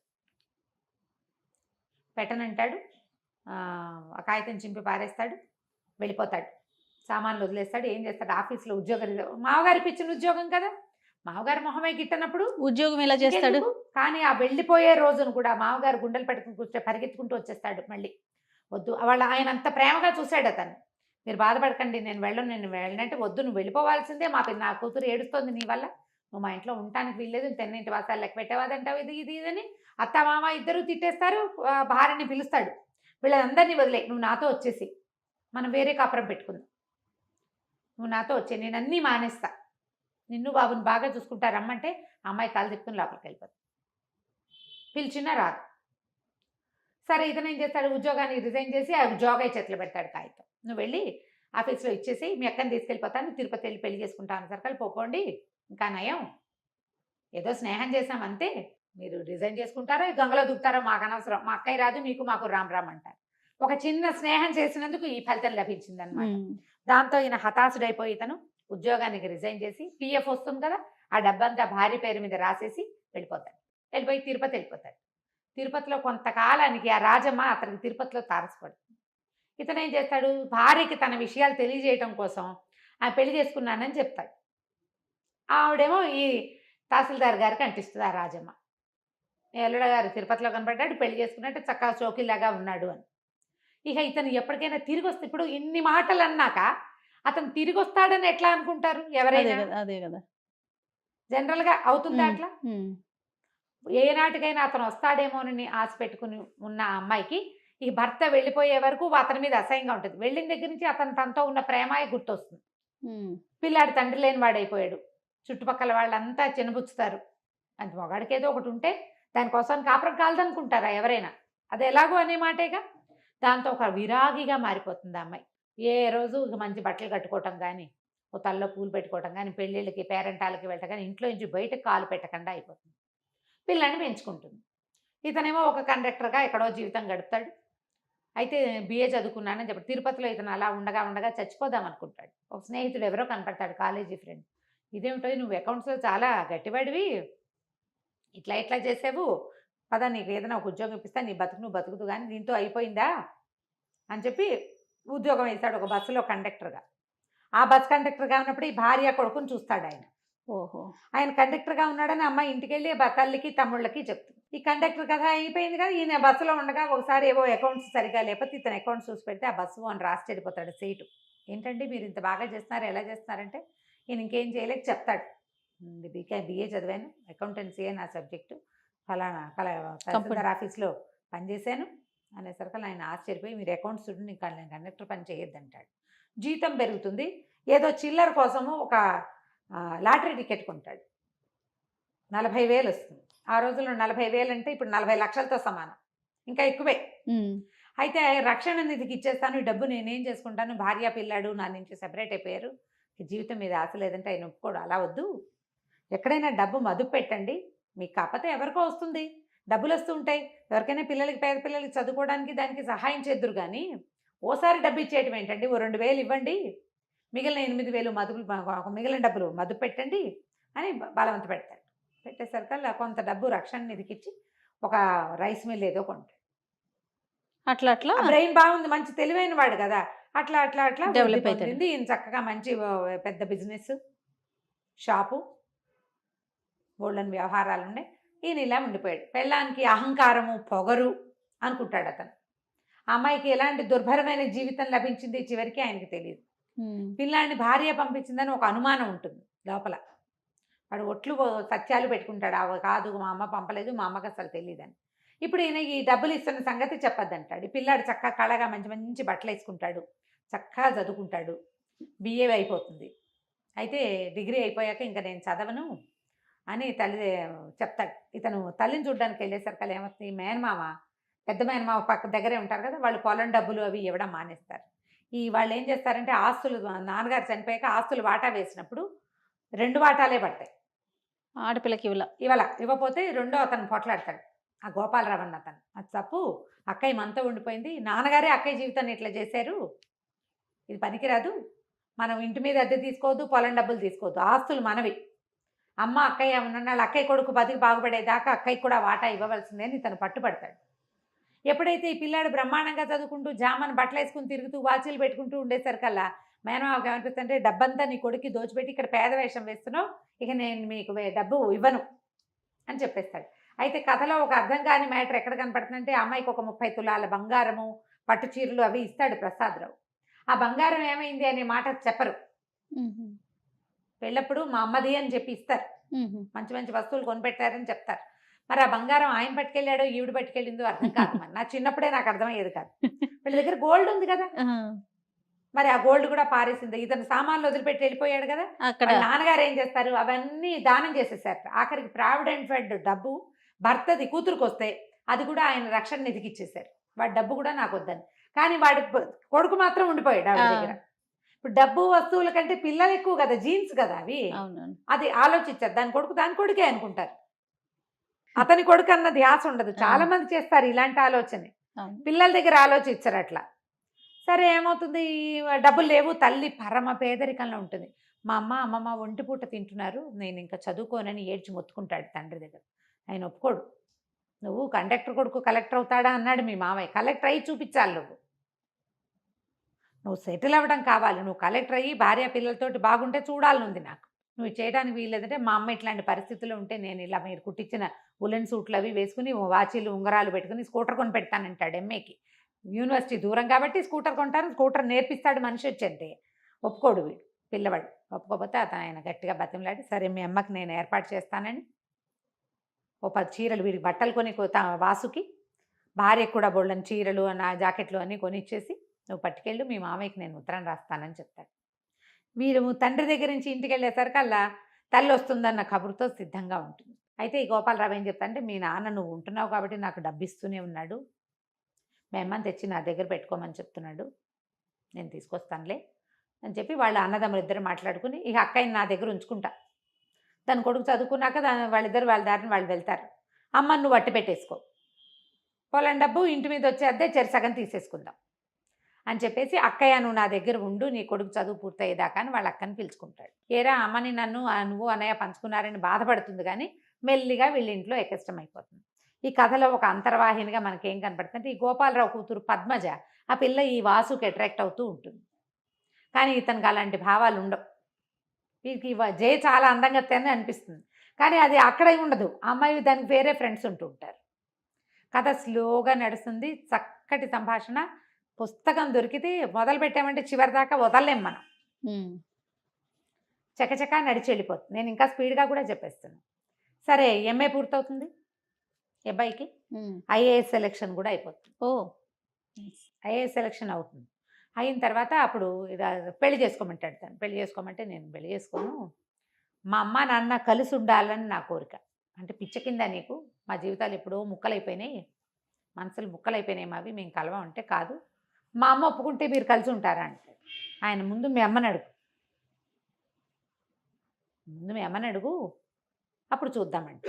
ఆ కాగితం చింపి పారేస్తాడు, వెళ్ళిపోతాడు, సామాన్లు వదిలేస్తాడు. ఏం చేస్తాడు, ఆఫీస్లో ఉద్యోగం, మామగారికి ఇచ్చిన ఉద్యోగం కదా, మామగారు మొహమే గిట్టనప్పుడు ఉద్యోగం ఎలా చేస్తాడు. కానీ ఆ వెళ్ళిపోయే రోజును కూడా మామగారు గుండెలు పెట్టుకుని పరిగెత్తుకుంటూ వచ్చేస్తాడు. మళ్ళీ వద్దు, ఆయన అంత ప్రేమగా చూశాడు అతను. మీరు బాధపడకండి, నేను వెళ్ళనంటే వద్దు, నువ్వు వెళ్ళిపోవాల్సిందే, నా కూతురు ఏడుస్తోంది నీ వల్ల, నువ్వు మా ఇంట్లో ఉండటానికి వీల్లేదు, తెన్నింటి వాసాలు లెక్క పెట్టేవాదంటావు, ఇది ఇదని అత్త మామ ఇద్దరు తిట్టేస్తారు. భార్యని పిలుస్తాడు, వీళ్ళందరినీ వదిలే, నువ్వు నాతో వచ్చేసి మనం వేరే కాపురం పెట్టుకుందాం, నువ్వు నాతో వచ్చే, నేను అన్నీ మానేస్తా, నిన్ను బాబుని బాగా చూసుకుంటా రమ్మంటే అమ్మాయి తల తిప్పుకుని లోపలికి వెళ్ళిపోతుంది. పిలిచినా రాదు. సరే ఇతను ఏం చేస్తాడు, ఉద్యోగాన్ని రిజైన్ చేసి ఆ జోగయ్య చేతిలో పెడతాడు కాగితం, నువ్వు వెళ్ళి ఆఫీస్లో ఇచ్చేసి మీ అక్కని తీసుకెళ్ళిపోతాను, తిరుపతి వెళ్ళి పెళ్లి చేసుకుంటాను సర్కల్ పోకోండి, ఇంకా నయం, ఏదో స్నేహం చేసామంతే, మీరు రిజైన్ చేసుకుంటారో గంగలో దుక్కుతారో మాకు అనవసరం, మా అక్కయ్య రాదు మీకు మాకు రామ్ అంటారు. ఒక చిన్న స్నేహం చేసినందుకు ఈ ఫలితం లభించింది అనమాట. దాంతో ఈయన హతాశుడైపోయి ఇతను ఉద్యోగానికి రిజైన్ చేసి పిఎఫ్ వస్తుంది కదా, ఆ డబ్బంతా భార్య పేరు మీద రాసేసి వెళ్ళిపోయి తిరుపతి వెళ్ళిపోతాడు. తిరుపతిలో కొంతకాలానికి ఆ రాజమ్మ అతనికి తిరుపతిలో తారసపడుతుంది. ఇతను ఏం చేస్తాడు, భార్యకి తన విషయాలు తెలియజేయటం కోసం ఆ పెళ్లి చేసుకున్నానని చెప్తాడు. ఆవిడేమో ఈ తహసీల్దార్ గారికి అంటిస్తుంది ఆ రాజమ్మ, ఎల్లుడ గారు తిరుపతిలో కనపడ్డాడు, పెళ్లి చేసుకున్నట్టు చక్కగా చోకిలాగా ఉన్నాడు అని. ఇక ఇతను ఎప్పటికైనా తిరిగి వస్తే, ఇప్పుడు ఇన్ని మాటలు అన్నాక అతను తిరిగి వస్తాడని ఎట్లా అనుకుంటారు ఎవరైనా, అదే కదా జనరల్గా అవుతుందా అట్లా? ఏనాటికైనా అతను వస్తాడేమోనని ఆశ పెట్టుకుని ఉన్న ఆ అమ్మాయికి ఈ భర్త వెళ్ళిపోయే వరకు అతని మీద అసహ్యంగా ఉంటుంది. వెళ్ళిన దగ్గర నుంచి అతను తనతో ఉన్న ప్రేమాయి గుర్తొస్తుంది. పిల్లాడు తండ్రి లేని వాడైపోయాడు, చుట్టుపక్కల వాళ్ళంతా చిన్నబుచ్చుతారు, అది మొగాడికి ఏదో ఒకటి ఉంటే దానికోసం కాపురం కాలదనుకుంటారా ఎవరైనా, అది ఎలాగో అనే మాటేగా. దాంతో ఒక విరాగిగా మారిపోతుంది ఆ అమ్మాయి. ఏ రోజు మంచి బట్టలు కట్టుకోవటం కానీ, ఓ తల్లో పూలు పెట్టుకోవటం కానీ, పెళ్ళిళ్ళకి పేరెంటాలకి వెళ్ళటం కానీ, ఇంట్లో నుంచి బయటకు కాలు పెట్టకుండా అయిపోతుంది. పిల్లని పెంచుకుంటుంది. ఇతనేమో ఒక కండక్టర్గా ఎక్కడో జీవితం గడుపుతాడు. అయితే బిఏ చదువుకున్నానని చెప్పి తిరుపతిలో ఇతను అలా ఉండగా చచ్చిపోదాం అనుకుంటాడు. ఒక స్నేహితుడు ఎవరో కనపడతాడు, కాలేజీ ఫ్రెండ్. ఇదేమిటో నువ్వు అకౌంట్స్లో చాలా గట్టివాడివి, ఇట్లా చేసావు, పద నీకు ఏదైనా ఒక ఉద్యోగం ఇప్పిస్తా, నీ బతుకు నువ్వు బతుకుతూ కానీ దీంతో అయిపోయిందా అని చెప్పి ఉద్యోగం వేశాడు ఒక బస్సులో కండక్టర్గా. ఆ బస్ కండక్టర్గా ఉన్నప్పుడు ఈ భార్య కొడుకుని చూస్తాడు ఆయన. ఓహో. ఆయన కండక్టర్గా ఉన్నాడని అమ్మాయి ఇంటికి వెళ్ళి తల్లికి తమ్ముళ్ళకి చెప్తుంది. ఈ కండక్టర్ కథ అయిపోయింది కదా. ఈయన బస్సులో ఉండగా ఒకసారి ఏవో అకౌంట్స్ సరిగా లేకపోతే ఇతను అకౌంట్స్ చూసి పెడితే ఆ బస్సు అని రాసి చెడిపోతాడు సీటు. ఏంటండి మీరు ఇంత బాగా చేస్తున్నారు, ఎలా చేస్తున్నారంటే ఈయన ఇంకేం చేయలేక చెప్తాడు, బిఏ చదివాను, అకౌంటెన్సీయే నా సబ్జెక్టు, ఫలానా తహసీల్దార్ ఆఫీస్లో పనిచేశాను అనేసరికి ఆయన ఆశ్చర్యపోయి మీరు అకౌంట్స్ చూడండి, ఇంకా నేను కండక్టర్ పని చేయొద్దంటాడు. జీతం పెరుగుతుంది, ఏదో చిల్లర కోసము ఒక లాటరీ టికెట్ కొంటాడు. 40,000 వస్తుంది. ఆ రోజుల్లో 40,000 అంటే ఇప్పుడు 40 లక్షలతో సమానం, ఇంకా ఎక్కువే. అయితే రక్షణ నిధికి ఇచ్చేస్తాను, ఈ డబ్బు నేనేం చేసుకుంటాను, భార్య పిల్లాడు నా నుంచి సెపరేట్ అయిపోయారు, జీవితం మీద ఆశ లేదంటే ఆయన ఒప్పుకోడు. అలా వద్దు, ఎక్కడైనా డబ్బు మదుపు పెట్టండి, మీకు కాకపోతే ఎవరికో వస్తుంది, డబ్బులు వస్తూ ఉంటాయి, ఎవరికైనా పిల్లలకి పేద పిల్లలకి చదువుకోవడానికి దానికి సహాయం చేద్దురు. కానీ ఓసారి డబ్బు ఇచ్చేయటం ఏంటండి, ఓ 2,000 ఇవ్వండి, మిగిలిన 8,000 మిగిలిన డబ్బులు మదుపు పెట్టండి అని బలవంత పెడతాడు. పెట్టేసరికల్లా కొంత డబ్బు రక్షణ నిధికి ఇచ్చి ఒక రైస్ మిల్ ఏదో కొంటాడు. అట్లా అట్లా బ్రెయిన్ బాగుంది, మంచి తెలివైన వాడు కదా, అట్లా అట్లా అట్లా డెవలప్ అవుతుంది. ఈయన చక్కగా మంచి పెద్ద బిజినెస్ షాపు, గోల్డెన్ వ్యవహారాలు ఉన్నాయి. ఈయన ఇలా ఉండిపోయాడు. పెళ్ళానికి అహంకారము పొగరు అనుకుంటాడు అతను. ఆ అమ్మాయికి ఎలాంటి దుర్భరమైన జీవితం లభించింది చివరికి ఆయనకి తెలియదు. పిల్లాడిని భార్య పంపించిందని ఒక అనుమానం ఉంటుంది లోపల. వాడు ఒట్లు సత్యాలు పెట్టుకుంటాడు, అవి కాదు మా అమ్మ పంపలేదు, మా అమ్మకి అసలు తెలియదని. ఇప్పుడు ఈయన ఈ డబ్బులు ఇస్తున్న సంగతి చెప్పొద్దంటాడు. ఈ పిల్లాడు చక్కగా కళగా మంచి మంచి బట్టలు వేసుకుంటాడు, చక్కగా చదువుకుంటాడు, బిఏ అయిపోతుంది. అయితే డిగ్రీ అయిపోయాక ఇంకా నేను చదవను అని తల్లి చెప్తాడు. ఇతను తల్లిని చూడడానికి వెళ్ళేసరికి ఏమవుతుంది, మేనమామ పెద్ద మేనమామ పక్క దగ్గరే ఉంటారు కదా, వాళ్ళు పొలం డబ్బులు అవి ఇవ్వడం మానేస్తారు. ఈ వాళ్ళు ఏం చేస్తారంటే ఆస్తులు, నాన్నగారు చనిపోయాక ఆస్తులు వాటా వేసినప్పుడు 2 వాటాలే పడతాయి. ఆడపిల్లకి ఇవ్వకపోతే రెండో అతను పొట్లాడతాడు, ఆ గోపాలరావు అన్న అతను. అది తప్పు, అక్కయ్య మనతో ఉండిపోయింది, నాన్నగారే అక్కయ్య జీవితాన్ని ఇట్లా చేశారు, ఇది పనికిరాదు, మనం ఇంటి మీద అద్దె తీసుకోవద్దు, పొలం డబ్బులు తీసుకోవద్దు, ఆస్తులు మనవి, అమ్మ అక్కయ్య ఉన్నాళ్ళు అక్కయ్య కొడుకు బతికి బాగుపడేదాకా అక్కయ్యకి కూడా వాటా ఇవ్వవలసిందే అని ఇతను పట్టుపడతాడు. ఎప్పుడైతే ఈ పిల్లాడు బ్రహ్మాండంగా చదువుకుంటూ జామని బట్టలు వేసుకుని తిరుగుతూ వాచీలు పెట్టుకుంటూ ఉండేసరికల్లా మేనమావకి ఏమనిపిస్తుంటే డబ్బంతా నీ కొడుక్కి దోచిపెట్టి ఇక్కడ పేద వేషం వేస్తున్నావు, ఇక నేను మీకు డబ్బు ఇవ్వను అని చెప్పేస్తాడు. అయితే కథలో ఒక అర్థం కాని మ్యాటర్ ఎక్కడ కనపడుతుందంటే అమ్మాయికి ఒక 30 తులాల బంగారము, పట్టు చీరలు అవి ఇస్తాడు ప్రసాదరావు. ఆ బంగారం ఏమైంది అనే మాట చెప్పరు. పెళ్ళప్పుడు మా అమ్మది అని చెప్పి ఇస్తారు, మంచి మంచి వస్తువులు కొనిపెట్టారని చెప్తారు. మరి ఆ బంగారం ఆయన పట్టుకెళ్ళాడో ఈవిడ పట్టుకెళ్ళిందో అర్థం కాదు. మరి నా చిన్నప్పుడే నాకు అర్థమయ్యేది కాదు. వీళ్ళ దగ్గర గోల్డ్ ఉంది కదా, మరి ఆ గోల్డ్ కూడా పారేసింది. ఇతను సామాన్లు వదిలిపెట్టి వెళ్ళిపోయాడు కదా, నాన్నగారు ఏం చేస్తారు, అవన్నీ దానం చేసేసారు. ఆఖరికి ప్రావిడెంట్ ఫండ్ డబ్బు భర్తది కూతురుకు వస్తే అది కూడా ఆయన రక్షణ నిధికి ఇచ్చేసారు. వాడి డబ్బు కూడా నాకు వద్దని. కానీ వాడి కొడుకు మాత్రం ఉండిపోయాడు ఆవిడ దగ్గర. ఇప్పుడు డబ్బు వస్తువుల కంటే పిల్లలు ఎక్కువ కదా, జీన్స్ కదా అవి, అది ఆలోచించారు. దాని కొడుకే అనుకుంటారు, అతని కొడుకు అన్న ధ్యాస ఉండదు. చాలా మంది చేస్తారు ఇలాంటి ఆలోచన, పిల్లల దగ్గర ఆలోచించరు అట్లా. సరే ఏమవుతుంది, డబ్బులు లేవు, తల్లి పరమ పేదరికంలో ఉంటుంది. మా అమ్మమ్మ ఒంటి పూట తింటున్నారు, నేను ఇంకా చదువుకోనని ఏడ్చి మొత్తుకుంటాడు తండ్రి దగ్గర. ఆయన ఒప్పుకోడు. నువ్వు కండక్టర్ కొడుకు కలెక్టర్ అవుతాడా అన్నాడు మీ మామయ్య. కలెక్టర్ అయ్యి చూపించాలి, నువ్వు సెటిల్ అవ్వడం కావాలి, నువ్వు కలెక్టర్ అయ్యి భార్య పిల్లలతోటి బాగుంటే చూడాలనుంది నాకు, నువ్వు చేయడానికి వీల్లేదంటే మా అమ్మ ఇట్లాంటి పరిస్థితుల్లో ఉంటే నేను ఇలా మీరు కుట్టించిన ఉలెన్ సూట్లు అవి వేసుకుని వాచీలు ఉంగరాలు పెట్టుకుని స్కూటర్ కొని పెడతానంటాడు. ఎంఏకి యూనివర్సిటీ దూరం కాబట్టి స్కూటర్ కొంటాను, స్కూటర్ నేర్పిస్తాడు మనిషి వచ్చంటే. ఒప్పుకోడు వీడు పిల్లవాడు. ఒప్పుకోకపోతే ఆయన గట్టిగా బతిమలాడి సరే మీ అమ్మకి నేను ఏర్పాటు చేస్తానని ఓ 10 చీరలు వీడికి బట్టలు కొని వాసుకి, భార్యకు కూడా బోళ్ళని చీరలు నా జాకెట్లు అన్నీ కొనిచ్చేసి నువ్వు పట్టుకెళ్ళు, మీ మామయ్యకి నేను ఉత్తరం రాస్తానని చెప్తాడు. వీరు తండ్రి దగ్గర నుంచి ఇంటికి వెళ్ళేసరికల్లా తల్లి వస్తుందన్న కబురుతో సిద్ధంగా ఉంటుంది. అయితే ఈ గోపాలరావు ఏం చెప్తా అంటే, మీ నాన్న నువ్వు ఉంటున్నావు కాబట్టి నాకు డబ్బు ఇస్తూనే ఉన్నాడు, మీ అమ్మని తెచ్చి నా దగ్గర పెట్టుకోమని చెప్తున్నాడు, నేను తీసుకొస్తానులే అని చెప్పి వాళ్ళ అన్నదమ్ములు ఇద్దరు మాట్లాడుకుని ఇక అక్కయ్యని నా దగ్గర ఉంచుకుంటా, తన కొడుకు చదువుకున్నాక వాళ్ళిద్దరు వాళ్ళ దారిని వాళ్ళు వెళ్తారు, అమ్మని నువ్వు అట్టి పెట్టేసుకో, పొలం డబ్బు ఇంటి మీద వచ్చే అద్దె సగం తీసేసుకుందాం అని చెప్పేసి అక్కయ్య నువ్వు నా దగ్గర ఉండు, నీ కొడుకు చదువు పూర్తయ్యేదాకా అని వాళ్ళ అక్కని పిలుచుకుంటాడు. ఏరా అమ్మని నువ్వు అన్నయ్య పంచుకున్నారని బాధపడుతుంది, కానీ మెల్లిగా వీళ్ళ ఇంట్లో ఎక్కష్టం అయిపోతుంది. ఈ కథలో ఒక అంతర్వాహినిగా మనకేం కనపడుతుందంటే ఈ గోపాలరావు కూతురు పద్మజ ఆ పిల్ల ఈ వాసుకి అట్రాక్ట్ అవుతూ ఉంటుంది. కానీ ఇతనికి అలాంటి భావాలు ఉండవు. వీరికి జయ చాలా అందంగా తెని అనిపిస్తుంది, కానీ అది అక్కడే ఉండదు. ఆ అమ్మాయి దానికి వేరే ఫ్రెండ్స్ ఉంటూ ఉంటారు. కథ స్లోగా నడుస్తుంది, చక్కటి సంభాషణ. పుస్తకం దొరికితే మొదలు పెట్టామంటే చివరి దాకా వదలలేం మనం. చకచకా నడిచి వెళ్ళిపోతుంది. నేను ఇంకా స్పీడ్గా కూడా చెప్పేస్తున్నాను. సరే, ఎంఏ పూర్తవుతుంది అబ్బాయికి. ఐఏఎస్ సెలెక్షన్ కూడా అయిపోతుంది. ఐఏఎస్ సెలెక్షన్ అవుతుంది. అయిన తర్వాత అప్పుడు పెళ్లి చేసుకోమంటాడు తను. పెళ్లి చేసుకోమంటే నేను పెళ్లి చేసుకోను, మా అమ్మ నాన్న కలిసి ఉండాలని నా కోరిక. అంటే పిచ్చ కింద నీకు, మా జీవితాలు ఎప్పుడో ముక్కలైపోయినాయి, మనసులు ముక్కలైపోయినాయి మావి, మేము కలవం అంటే కాదు, మా అమ్మ ఒప్పుకుంటే మీరు కలిసి ఉంటారా అంటాడు. ఆయన ముందు మీ అమ్మని అడుగు, అప్పుడు చూద్దామండి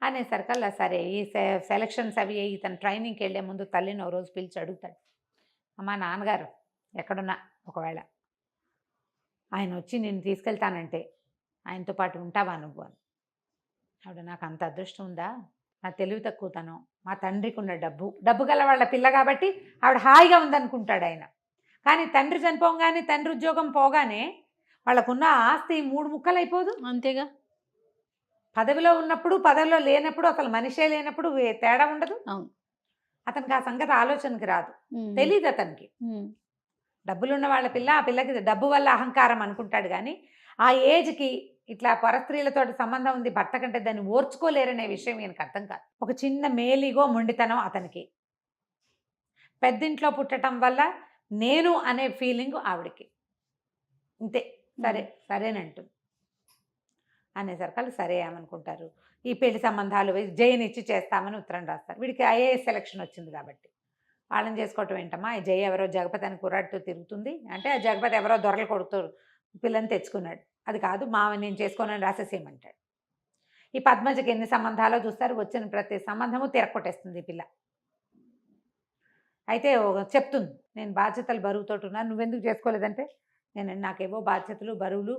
అనేసరికల్లా సరే ఈ సెలక్షన్స్ అవి ఇతను ట్రైనింగ్కి వెళ్ళే ముందు తల్లిని ఓ రోజు పిలిచి అడుగుతాడు, అమ్మ నాన్నగారు ఎక్కడున్నా ఒకవేళ ఆయన వచ్చి నేను తీసుకెళ్తానంటే ఆయనతో పాటు ఉంటావా నువ్వు అని. ఆవిడ, నాకు అంత అదృష్టం ఉందా, నా తెలివి తక్కువతనం, మా తండ్రికి ఉన్న డబ్బు గల వాళ్ళ పిల్ల కాబట్టి ఆవిడ హాయిగా ఉందనుకుంటాడు ఆయన. కానీ తండ్రి చనిపోగానే, తండ్రి ఉద్యోగం పోగానే వాళ్ళకున్న ఆస్తి 3 ముక్కలు అయిపోదు. అంతేగా, పదవిలో ఉన్నప్పుడు పదవిలో లేనప్పుడు అసలు మనిషే లేనప్పుడు తేడా ఉండదు. అవును, అతనికి ఆ సంగతి ఆలోచనకి రాదు, తెలీదు అతనికి. డబ్బులున్న వాళ్ళ పిల్ల, ఆ పిల్లకి డబ్బు వల్ల అహంకారం అనుకుంటాడు. కానీ ఆ ఏజ్కి ఇట్లా పరస్త్రీలతో సంబంధం ఉంది భర్త కంటే, దాన్ని ఓర్చుకోలేరనే విషయం ఈయనకు అర్థం కాదు. ఒక చిన్న మేలిగో మొండితనం అతనికి. పెద్దింట్లో పుట్టడం వల్ల నేను అనే ఫీలింగ్ ఆవిడకి. ఇంతే, సరేనంటు అనేసరికి సరే ఏమనుకుంటారు, ఈ పెళ్లి సంబంధాలు జయనిచ్చి చేస్తామని ఉత్తరం రాస్తారు. వీడికి ఐఏఎస్ సెలక్షన్ వచ్చింది కాబట్టి వాళ్ళని చేసుకోవటం ఏంటమ్మా, ఈ జయ ఎవరో జగపతి అని కుర్రాడితో తిరుగుతుంది అంటే, ఆ జగపతి ఎవరో దొరలు కొడుతూ పిల్లని తెచ్చుకున్నాడు, అది కాదు నేను చేసుకోనని రాసేసేయమంటాడు. ఈ పద్మజకి ఎన్ని సంబంధాలో చూస్తారు, వచ్చిన ప్రతి సంబంధము తిరగొట్టేస్తుంది ఈ పిల్ల. అయితే చెప్తుంది, నేను బాధ్యతలు బరువుతోటి ఉన్నాను, నువ్వెందుకు చేసుకోలేదంటే, నాకేవో బాధ్యతలు బరువులు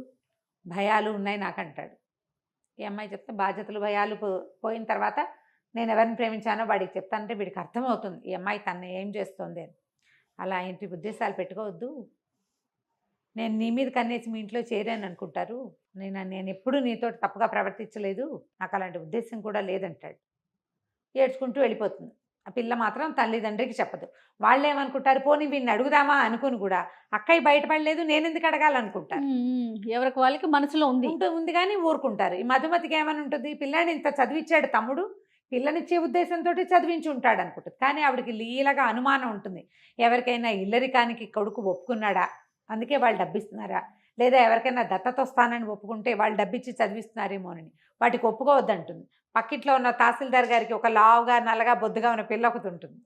భయాలు ఉన్నాయి నాకంటాడు. ఈ అమ్మాయి చెప్తే, బాధ్యతలు భయాలు పోయిన తర్వాత నేను ఎవరిని ప్రేమించానో వాడికి చెప్తానంటే వీడికి అర్థమవుతుంది ఈ అమ్మాయి తను ఏం చేస్తుంది అని. అలా ఇంటి ఉద్దేశాలు పెట్టుకోవద్దు, నేను నీ మీద కన్నేసి మీ ఇంట్లో చేరాను అనుకుంటారు, నేను ఎప్పుడు నీతో తప్పుగా ప్రవర్తించలేదు, నాకు అలాంటి ఉద్దేశం కూడా లేదంటాడు. ఏడ్చుకుంటూ వెళ్ళిపోతుంది. ఆ పిల్ల మాత్రం తల్లిదండ్రికి చెప్పదు. వాళ్ళు ఏమనుకుంటారు, పోనీ వీడిని అడుగుదామా అనుకుని కూడా అక్కయ్య బయటపడలేదు, నేను ఎందుకు అడగాలనుకుంటారు. ఎవరికి వాళ్ళకి మనసులో ఉంది కానీ ఊరుకుంటారు. ఈ మధుమతికి ఏమని ఉంటుంది, పిల్లాడిని ఇంత చదివించాడు తమ్ముడు, పిల్లనిచ్చే ఉద్దేశంతో చదివించి ఉంటాడు అనుకుంటుంది. కానీ ఆవిడకి లీలగా అనుమానం ఉంటుంది, ఎవరికైనా ఇల్లరికానికి కొడుకు ఒప్పుకున్నాడా, అందుకే వాళ్ళు డబ్బిస్తున్నారా, లేదా ఎవరికైనా దత్తత వస్తానని ఒప్పుకుంటే వాళ్ళు డబ్బిచ్చి చదివిస్తున్నారేమోనని. వాటికి ఒప్పుకోవద్దంటుంది. పక్కింట్లో ఉన్న తహసీల్దార్ గారికి ఒక లావుగా నల్లగా బొద్దుగా ఉన్న పిల్ల ఒకటి ఉంటుంది,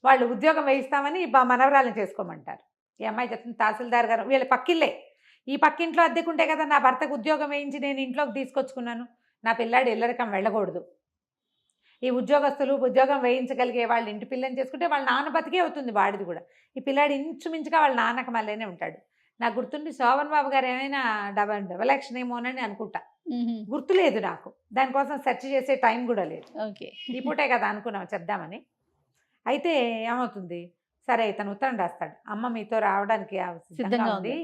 వాళ్ళు ఉద్యోగం వేయిస్తామని మనవరాలను చేసుకోమంటారు. ఈ అమ్మాయి చెప్తుంది, తహసీల్దార్ గారు వీళ్ళ పక్కిల్లే, ఈ పక్కింట్లో అద్దెకుంటే కదా నా భర్తకు ఉద్యోగం వేయించి నేను ఇంట్లోకి తీసుకొచ్చుకున్నాను, నా పిల్లాడు ఇల్లరికం వెళ్ళకూడదు. ఈ ఉద్యోగస్తులు ఉద్యోగం వేయించగలిగే వాళ్ళ ఇంటి పిల్లని చేసుకుంటే వాళ్ళ నాన్న బతికే అవుతుంది వాడిది కూడా. ఈ పిల్లాడు ఇంచుమించుగా వాళ్ళ నాన్నకు మళ్ళీనే ఉంటాడు. నాకు గుర్తుండి శోభన్ బాబు గారు ఏమైనా డబల్ యాక్షన్ ఏమోనని అనుకుంటా, గుర్తులేదు నాకు, దానికోసం సెర్చ్ చేసే టైం కూడా లేదు. ఓకే, ఈ పూటే కదా అనుకున్నాం చెప్దామని. అయితే ఏమవుతుంది, సరే ఇతను ఉత్తరం రాస్తాడు, అమ్మ మీతో రావడానికి సిద్ధంగా ఉంది,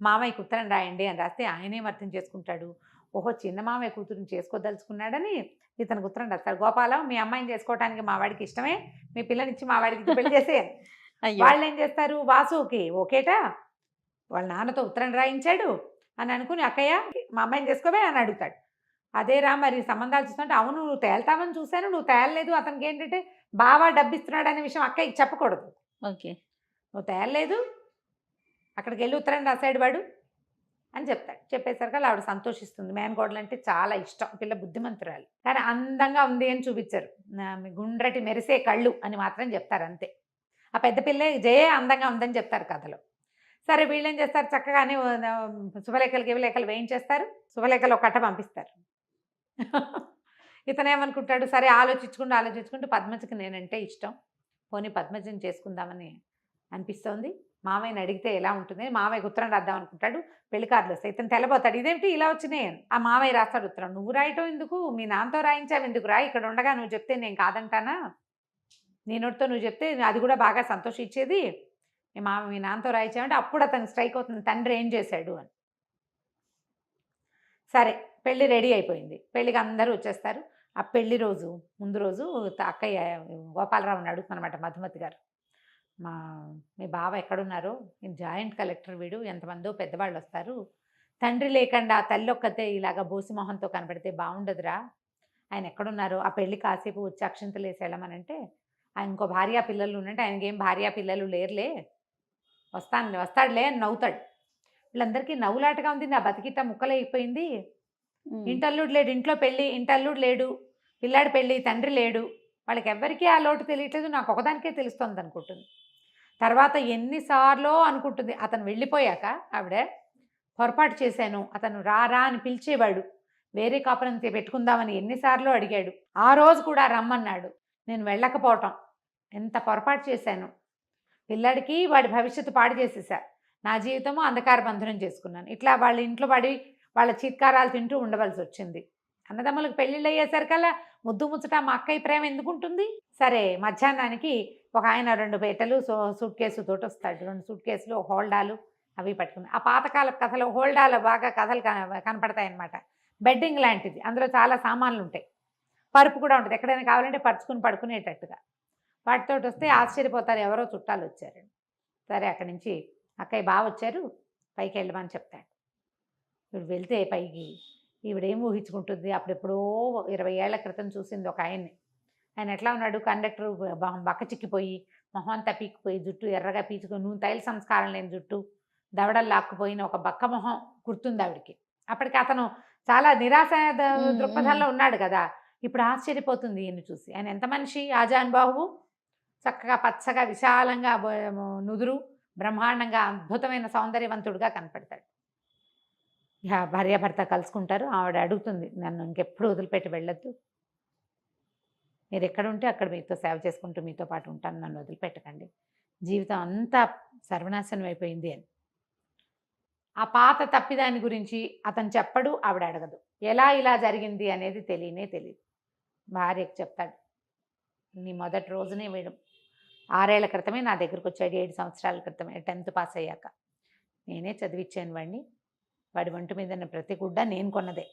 మామయ్యకి ఉత్తరం రాయండి అని రాస్తే ఆయనేం అర్థం చేసుకుంటాడు, ఓహో చిన్న మామయ్య కూతురుని చేసుకోదలుచుకున్నాడని ఇతనికి ఉత్తరం రాస్తాడు. గోపాలం, మీ అమ్మాయిని చేసుకోవడానికి మా వాడికి ఇష్టమే, మీ పిల్లనిచ్చి మా వాడికి పెళ్లి చేసేయాలి. వాళ్ళు ఏం చేస్తారు, వాసుకి ఓకేటా వాళ్ళ నాన్నతో ఉత్తరం రాయించాడు అని అనుకుని, అక్కయ్య మా అమ్మాయిని చేసుకోవే అని అడుగుతాడు. అదేరా మరి సంబంధాలు చూస్తుంటే, అవును నువ్వు తేల్తామని చూశాను, నువ్వు తేలలేదు, అతనికి ఏంటంటే బాగా డబ్బిస్తున్నాడు అనే విషయం అక్కయ్యకి చెప్పకూడదు. ఓకే, నువ్వు తేలలేదు, అక్కడికి వెళ్ళి ఉత్తరం రాశాడు వాడు అని చెప్తాడు. చెప్పేసరికి ఆవిడ సంతోషిస్తుంది. మేనకోడలు అంటే చాలా ఇష్టం, పిల్ల బుద్ధిమంతురాలు, కానీ అందంగా ఉంది అని చూపించారు, గుండ్రటి మెరిసే కళ్ళు అని మాత్రం చెప్తారు అంతే. ఆ పెద్ద పిల్లే జయ అందంగా ఉందని చెప్తారు కథలో. సరే వీళ్ళు ఏం చేస్తారు, చక్కగానే శుభలేఖలు వేయించేస్తారు, శుభలేఖలు ఒక కట్ట పంపిస్తారు. ఇతనేమనుకుంటాడు, సరే ఆలోచించుకుంటూ పద్మజకి నేనంటే ఇష్టం, పోనీ పద్మజని చేసుకుందామని అనిపిస్తోంది, మామయ్యని అడిగితే ఎలా ఉంటుంది, మామయ్యకి ఉత్తరం రాద్దాం అనుకుంటాడు. పెళ్లి కార్డులు వస్తాయి, ఇతను తెల్లబోతాడు, ఇదేమిటి ఇలా వచ్చినాయి అని. ఆ మామయ్య రాస్తాడు ఉత్తరం, నువ్వు రాయటం ఎందుకు, మీ నాన్నతో రాయించావు ఎందుకు రా, ఇక్కడ ఉండగా నువ్వు చెప్తే నేను కాదంటానా, నీ నోటితో నువ్వు చెప్తే అది కూడా బాగా సంతోషించేది, మీ నాన్నతో రాయించామంటే అప్పుడు అతనికి స్ట్రైక్ అవుతుంది తండ్రి ఏం చేశాడు అని. సరే పెళ్ళి రెడీ అయిపోయింది, పెళ్ళికి అందరూ వచ్చేస్తారు. ఆ పెళ్లి రోజు ముందు రోజు అక్కయ్య గోపాలరావుని అడుగుతున్నమాట మధుమతి గారు, మీ బావ ఎక్కడున్నారో, జాయింట్ కలెక్టర్ వీడు, ఎంతమందో పెద్దవాళ్ళు వస్తారు, తండ్రి లేకుండా తల్లి ఒక్కతే ఇలాగ బోసి మొహంతో కనపడితే బాగుండదురా, ఆయన ఎక్కడున్నారో ఆ పెళ్ళి కాసేపు వచ్చి అక్షింతలు వేసి వెళ్ళమనంటే, ఆయన ఇంకో భార్యా పిల్లలు ఉన్నట్టే, ఆయనకేం భార్యా పిల్లలు లేరులే, వస్తాడులే అని నవ్వుతాడు. వీళ్ళందరికీ నవ్వులాటగా ఉంది, నా బతికిట్ట ముక్కలైపోయింది, ఇంటల్లుడు లేడు, ఇంట్లో పెళ్ళి ఇంటల్లుడు లేడు, పిల్లాడి పెళ్ళి తండ్రి లేడు, వాళ్ళకి ఎవ్వరికీ ఆ లోటు తెలియట్లేదు, నాకు ఒకదానికే తెలుస్తుంది అనుకుంటుంది. తర్వాత ఎన్నిసార్లు అనుకుంటుంది, అతను వెళ్ళిపోయాక ఆవిడ పొరపాటు చేశాను, అతను రారా అని పిలిచేవాడు, వేరే కాపురం పెట్టుకుందామని ఎన్నిసార్లు అడిగాడు, ఆ రోజు కూడా రమ్మన్నాడు, నేను వెళ్ళకపోవటం ఎంత పొరపాటు చేశాను, పిల్లాడికి వాడి భవిష్యత్తు పాడు చేసేసా, నా జీవితము అంధకార బంధనం చేసుకున్నాను, ఇట్లా వాళ్ళ ఇంట్లో పడి వాళ్ళ చీత్కారాలు తింటూ ఉండవలసి వచ్చింది. అన్నదమ్ములకు పెళ్ళిళ్ళు అయ్యేసరికల్లా ముద్దు ముచ్చట మా అక్కయ్య ప్రేమ ఎందుకుంటుంది. సరే మధ్యాహ్నానికి ఒక ఆయన 2 బేటలు సూట్ కేసు తోటి వస్తాడు, 2 సూట్ కేసులు హోల్డాలు అవి పట్టుకుని. ఆ పాతకాల కథలు హోల్డాలు బాగా కథలు కనపడతాయి అన్నమాట. బెడ్డింగ్ లాంటిది, అందులో చాలా సామాన్లు ఉంటాయి, పరుపు కూడా ఉంటుంది, ఎక్కడైనా కావాలంటే పరుచుకుని పడుకునేటట్టుగా. వాటితో వస్తే ఆశ్చర్యపోతారు, ఎవరో చుట్టాలు వచ్చారండి. సరే అక్కడి నుంచి అక్కయ్య బావ వచ్చారు, పైకి వెళ్ళమని చెప్తాడు. ఇప్పుడు వెళ్తే పైకి ఈవిడేం ఊహించుకుంటుంది, అప్పుడెప్పుడో 20 ఏళ్ల క్రితం చూసింది ఒక ఆయన్ని. ఆయన ఎట్లా ఉన్నాడు, కండక్టర్ బక్క చిక్కిపోయి, మొహం అంతా పీక్కుపోయి, జుట్టు ఎర్రగా పీచుకొని, నూనె తైల సంస్కారం లేని జుట్టు, దవడలు లాక్కుపోయిన ఒక బక్క మొహం గుర్తుంది ఆవిడికి. అప్పటికి అతను చాలా నిరాశ దృక్పథంలో ఉన్నాడు కదా. ఇప్పుడు ఆశ్చర్యపోతుంది ఈయన్ని చూసి, ఆయన ఎంత మనిషి, ఆజానుబాహువు, చక్కగా పచ్చగా విశాలంగా నుదురు, బ్రహ్మాండంగా అద్భుతమైన సౌందర్యవంతుడుగా కనపడతాడు. భార్యాభర్త కలుసుకుంటారు. ఆవిడ అడుగుతుంది, నన్ను ఇంకెప్పుడు వదిలిపెట్టి వెళ్ళొద్దు, మీరు ఎక్కడుంటే అక్కడ మీతో సేవ చేసుకుంటూ మీతో పాటు ఉంటాను, నన్ను వదిలిపెట్టకండి, జీవితం అంతా సర్వనాశనం అయిపోయింది అని. ఆ పాత తప్పిదాని గురించి అతను చెప్పడు, ఆవిడ అడగదు, ఎలా ఇలా జరిగింది అనేది తెలియదు. భార్యకు చెప్తాడు, నీ మొదటి రోజునే వీడు 6 ఏళ్ల క్రితమే నా దగ్గరకు వచ్చాడు, 7 సంవత్సరాల క్రితమే, 10th పాస్ అయ్యాక నేనే చదివించాను వాడిని, వాడి ఒంటి మీద ఉన్న ప్రతి గుడ్డ నేను కొన్నదే,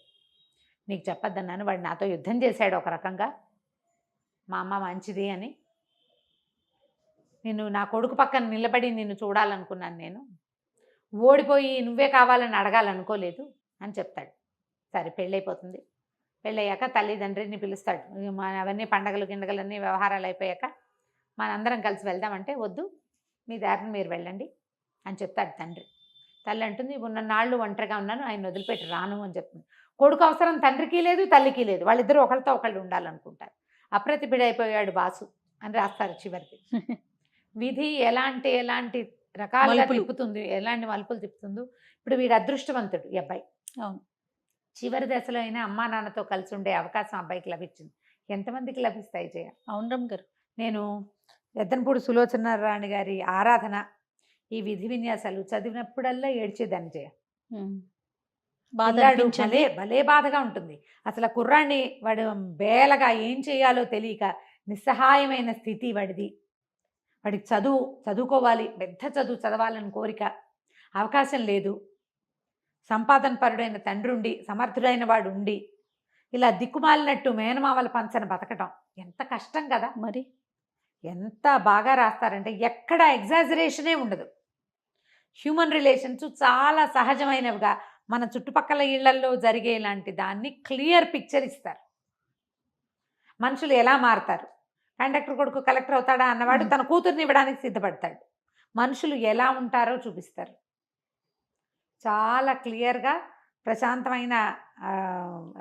నీకు చెప్పొద్దన్నాను, వాడు నాతో యుద్ధం చేశాడు ఒక రకంగా, మా అమ్మ మంచిది అని, నిన్ను నా కొడుకు పక్కన నిలబడి నిన్ను చూడాలనుకున్నాను, నేను ఓడిపోయి నువ్వే కావాలని అడగాలనుకోలేదు అని చెప్తాడు. సరే పెళ్ళైపోతుంది. పెళ్ళయ్యాక తల్లిదండ్రిని పిలుస్తాడు, అవన్నీ పండగలు గిండగలన్నీ వ్యవహారాలు అయిపోయాక మనందరం కలిసి వెళ్దామంటే, వద్దు మీ దారిని మీరు వెళ్ళండి అని చెప్తాడు తండ్రి. తల్లి అంటుంది, ఉన్న నాళ్ళు ఒంటరిగా ఉన్నాను, ఆయన వదిలిపెట్టి రాను అని చెప్తుంది. కొడుకు అవసరం తండ్రికి లేదు, తల్లికి లేదు, వాళ్ళిద్దరూ ఒకరితో ఒకళ్ళు ఉండాలనుకుంటారు. అప్రతిభుడైపోయాడు బాసు అని రాస్తారు చివరికి. విధి ఎలాంటి రకాలుగా తిప్పుతుంది, ఎలాంటి మలుపులు తిప్పుతుందో. ఇప్పుడు వీడు అదృష్టవంతుడు ఈ అబ్బాయి. అవును, చివరి దశలో అయినా అమ్మా నాన్నతో కలిసి ఉండే అవకాశం అబ్బాయికి లభించింది. ఎంతమందికి లభిస్తాయి జయ? అవును రమ్మ గారు. నేను ఎద్దనపూడి సులోచన రాణి గారి ఆరాధన, ఈ విధి విన్యాసాలు చదివినప్పుడల్లా ఏడ్చేదాన్ని జయ. భలే బాధగా ఉంటుంది అసలు. కుర్రాన్ని వాడు బేలగా ఏం చేయాలో తెలియక నిస్సహాయమైన స్థితి వాడిది. వాడికి చదువుకోవాలి, పెద్ద చదువు చదవాలని కోరిక, అవకాశం లేదు. సంపాదన పరుడైన తండ్రి ఉండి, సమర్థుడైన వాడు ఉండి, ఇలా దిక్కుమాలినట్టు మేనమామల పంచన బతకటం ఎంత కష్టం కదా. మరి ఎంత బాగా రాస్తారంటే ఎక్కడ ఎగ్జాజరేషనే ఉండదు. హ్యూమన్ రిలేషన్స్ చాలా సహజమైనవిగా మన చుట్టుపక్కల ఇళ్లల్లో జరిగేలాంటి దాన్ని క్లియర్ పిక్చర్ ఇస్తారు. మనుషులు ఎలా మారుతారు, కండక్టర్ కొడుకు కలెక్టర్ అవుతాడా అన్నవాడు తన కూతుర్ని ఇవ్వడానికి సిద్ధపడతాడు. మనుషులు ఎలా ఉంటారో చూపిస్తారు. చాలా క్లియర్గా ప్రశాంతమైన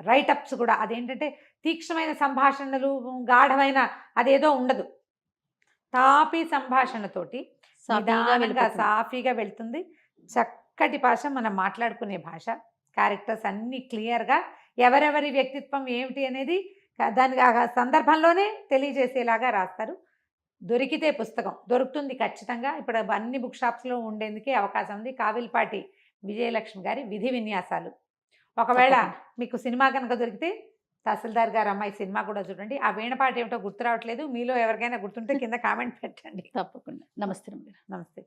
రైటప్స్ కూడా. అదేంటంటే తీక్షణమైన సంభాషణలు, గాఢమైన అదేదో ఉండదు. తాపీ సంభాషణతోటి సాఫీగా వెళ్తుంది. చక్కటి భాష, మనం మాట్లాడుకునే భాష. క్యారెక్టర్స్ అన్నీ క్లియర్గా ఎవరెవరి వ్యక్తిత్వం ఏమిటి అనేది దాని సందర్భంలోనే తెలియజేసేలాగా రాస్తారు. దొరికితే పుస్తకం దొరుకుతుంది ఖచ్చితంగా. ఇప్పుడు అన్ని బుక్ షాప్స్లో ఉండేందుకే అవకాశం ఉంది. కావిల్పాటి విజయలక్ష్మి గారి విధి విన్యాసాలు. ఒకవేళ మీకు సినిమా కనుక దొరికితే తహసీల్దార్ గారు అమ్మాయి సినిమా కూడా చూడండి. ఆ వీణపాట ఏమిటో గుర్తు రావట్లేదు. మీలో ఎవరికైనా గుర్తుంటే కింద కామెంట్ పెట్టండి. తప్పకుండా. నమస్తే రమ్య గారు. నమస్తే.